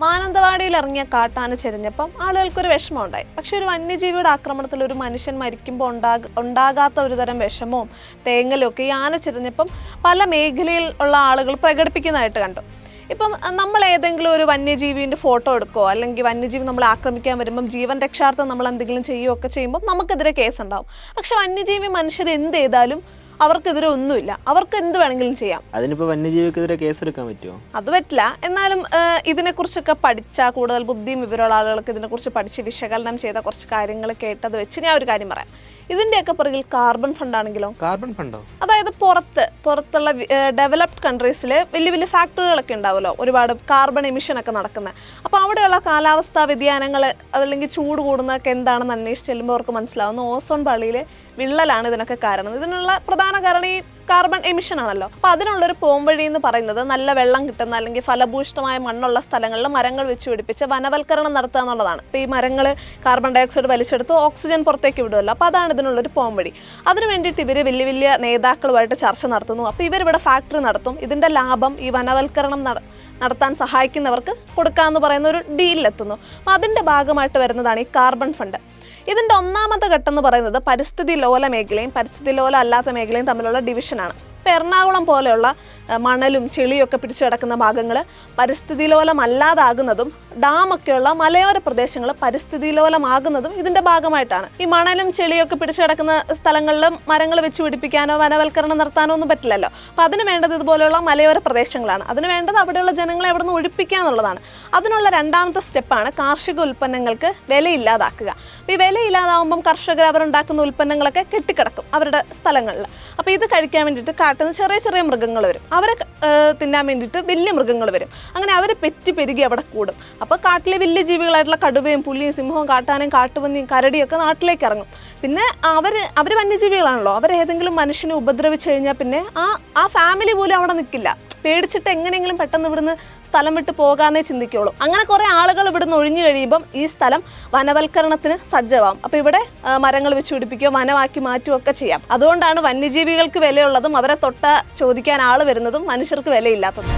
മാനന്തവാടിയിൽ ഇറങ്ങിയ കാട്ടാന ചെരിഞ്ഞപ്പം ആളുകൾക്കൊരു വിഷമം ഉണ്ടായി. പക്ഷെ ഒരു വന്യജീവിയുടെ ആക്രമണത്തിൽ ഒരു മനുഷ്യൻ മരിക്കുമ്പോൾ ഉണ്ടാകാത്ത ഒരു തരം വിഷമവും തേങ്ങലും ഒക്കെ ഈ ആന ചെരിഞ്ഞപ്പം പല മേഖലയിൽ ഉള്ള ആളുകൾ പ്രകടിപ്പിക്കുന്നതായിട്ട് കണ്ടു. ഇപ്പം നമ്മൾ ഏതെങ്കിലും ഒരു വന്യജീവിൻ്റെ ഫോട്ടോ എടുക്കുകയോ അല്ലെങ്കിൽ വന്യജീവി നമ്മളെ ആക്രമിക്കാൻ വരുമ്പം ജീവൻ രക്ഷാർത്ഥം നമ്മൾ എന്തെങ്കിലും ചെയ്യുകയൊക്കെ ചെയ്യുമ്പോൾ നമുക്കെതിരെ കേസുണ്ടാവും. പക്ഷെ വന്യജീവി മനുഷ്യർ എന്ത് ചെയ്താലും അവർക്കെതിരെ ഒന്നുമില്ല, അവർക്ക് എന്ത് വേണമെങ്കിലും ചെയ്യാം. അതിനിപ്പോൾ വന്യജീവിക്കെതിരെ കേസെടുക്കാൻ പറ്റുമോ? അത് പറ്റില്ല. എന്നാലും ഇതിനെക്കുറിച്ചൊക്കെ പഠിച്ച കൂടുതൽ ബുദ്ധിയും വിവരമുള്ള ആളുകൾക്ക് ഇതിനെക്കുറിച്ച് പഠിച്ച് വിശകലനം ചെയ്ത കുറച്ച് കാര്യങ്ങൾ കേട്ടത് വെച്ച് ഞാൻ ഒരു കാര്യം പറയാം. ഇതിൻ്റെയൊക്കെ പുറകിൽ കാർബൺ ഫണ്ടാണെങ്കിലോ? കാർബൺ ഫണ്ടോ? അതായത് പുറത്തുള്ള ഡെവലപ്ഡ് കൺട്രീസിൽ വലിയ വലിയ ഫാക്ടറികളൊക്കെ ഉണ്ടാവുമല്ലോ, ഒരുപാട് കാർബൺ എമിഷൻ ഒക്കെ നടക്കുന്നത്. അപ്പോൾ അവിടെയുള്ള കാലാവസ്ഥാ വ്യതിയാനങ്ങൾ അതല്ലെങ്കിൽ ചൂട് കൂടുന്നതൊക്കെ എന്താണെന്ന് അന്വേഷിച്ച് ചെല്ലുമ്പോൾ അവർക്ക് മനസ്സിലാവുന്ന ഓസോൺ പാളിയിൽ വിള്ളലാണ് ഇതിനൊക്കെ കാരണം. ഇതിനുള്ള പ്രധാന കാരണം ഈ കാർബൺ എമിഷൻ ആണല്ലോ. അപ്പോൾ അതിനുള്ളൊരു പോംവഴി എന്ന് പറയുന്നത് നല്ല വെള്ളം കിട്ടുന്ന അല്ലെങ്കിൽ ഫലഭൂയിഷ്ഠമായ മണ്ണുള്ള സ്ഥലങ്ങളിൽ മരങ്ങൾ വെച്ച് പിടിപ്പിച്ച് വനവൽക്കരണം നടത്തുക എന്നുള്ളതാണ്. അപ്പോൾ ഈ മരങ്ങൾ കാർബൺ ഡയോക്സൈഡ് വലിച്ചെടുത്ത് ഓക്സിജൻ പുറത്തേക്ക് വിടുമല്ലോ. അപ്പോൾ അതാണ് ഇതിനുള്ളൊരു പോംവഴി. അതിന് വേണ്ടിയിട്ട് ഇവർ വലിയ വലിയ നേതാക്കളുമായിട്ട് ചർച്ച നടത്തുന്നു. അപ്പോൾ ഇവരിവിടെ ഫാക്ടറി നടത്തും. ഇതിൻ്റെ ലാഭം ഈ വനവൽക്കരണം നടത്താൻ സഹായിക്കുന്നവർക്ക് കൊടുക്കാമെന്ന് പറയുന്ന ഒരു ഡീലിലെത്തുന്നു. അപ്പോൾ അതിൻ്റെ ഭാഗമായിട്ട് വരുന്നതാണ് ഈ കാർബൺ ഫണ്ട്. ഇതിൻ്റെ ഒന്നാമത്തെ ഘട്ടം എന്ന് പറയുന്നത് പരിസ്ഥിതി ലോല മേഖലയും പരിസ്ഥിതി ലോല അല്ലാത്ത മേഖലയും തമ്മിലുള്ള ഡിവിഷനാണ്. ഇപ്പോൾ എറണാകുളം പോലെയുള്ള മണലും ചെളിയൊക്കെ പിടിച്ചു കിടക്കുന്ന ഭാഗങ്ങൾ പരിസ്ഥിതി ലോലമല്ലാതാകുന്നതും ഡാമൊക്കെയുള്ള മലയോര പ്രദേശങ്ങൾ പരിസ്ഥിതി ലോലമാകുന്നതും ഇതിൻ്റെ ഭാഗമായിട്ടാണ്. ഈ മണലും ചെളിയൊക്കെ പിടിച്ചു കിടക്കുന്ന സ്ഥലങ്ങളിലും മരങ്ങൾ വെച്ച് പിടിപ്പിക്കാനോ വനവൽക്കരണം നടത്താനോ ഒന്നും പറ്റില്ലല്ലോ. അപ്പോൾ അതിന് വേണ്ടത് ഇതുപോലെയുള്ള മലയോര പ്രദേശങ്ങളാണ്. അതിന് വേണ്ടത് അവിടെയുള്ള ജനങ്ങളെ അവിടെ നിന്ന് ഒഴിപ്പിക്കുക എന്നുള്ളതാണ്. അതിനുള്ള രണ്ടാമത്തെ സ്റ്റെപ്പാണ് കാർഷിക ഉൽപ്പന്നങ്ങൾക്ക് വിലയില്ലാതാക്കുക. ഈ വിലയില്ലാതാവുമ്പം കർഷകർ അവരുണ്ടാക്കുന്ന ഉൽപ്പന്നങ്ങളൊക്കെ കെട്ടിക്കിടക്കും അവരുടെ സ്ഥലങ്ങളിൽ. അപ്പോൾ ഇത് കഴിക്കാൻ വേണ്ടിയിട്ട് ചെറിയ ചെറിയ മൃഗങ്ങൾ വരും, അവരെ തിന്നാൻ വേണ്ടിയിട്ട് വലിയ മൃഗങ്ങൾ വരും. അങ്ങനെ അവർ പെറ്റി പെരുകി അവിടെ കൂടും. അപ്പോൾ കാട്ടിലെ വലിയ ജീവികളായിട്ടുള്ള കടുവയും പുലിയും സിംഹവും കാട്ടാനയും കാട്ടുപന്നിയും കരടിയൊക്കെ നാട്ടിലേക്ക് ഇറങ്ങും. പിന്നെ അവർ വന്യജീവികളാണല്ലോ, അവരേതെങ്കിലും മനുഷ്യനെ ഉപദ്രവിച്ചു കഴിഞ്ഞാൽ പിന്നെ ആ ഫാമിലി പോലും അവിടെ നിൽക്കില്ല. പേടിച്ചിട്ട് എങ്ങനെയെങ്കിലും പെട്ടെന്ന് ഇവിടുന്ന് സ്ഥലം വിട്ട് പോകാനേ ചിന്തിക്കുള്ളൂ. അങ്ങനെ കുറേ ആളുകൾ ഇവിടുന്ന് ഒഴിഞ്ഞു കഴിയുമ്പം ഈ സ്ഥലം വനവൽക്കരണത്തിന് സജ്ജമാവും. അപ്പോൾ ഇവിടെ മരങ്ങൾ വെച്ച് പിടിപ്പിക്കുകയോ വനമാക്കി മാറ്റുകയോ ഒക്കെ ചെയ്യാം. അതുകൊണ്ടാണ് വന്യജീവികൾക്ക് വിലയുള്ളതും അവരെ തൊട്ട ചോദിക്കാൻ ആൾ വരുന്നതും മനുഷ്യർക്ക് വിലയില്ലാത്തതും.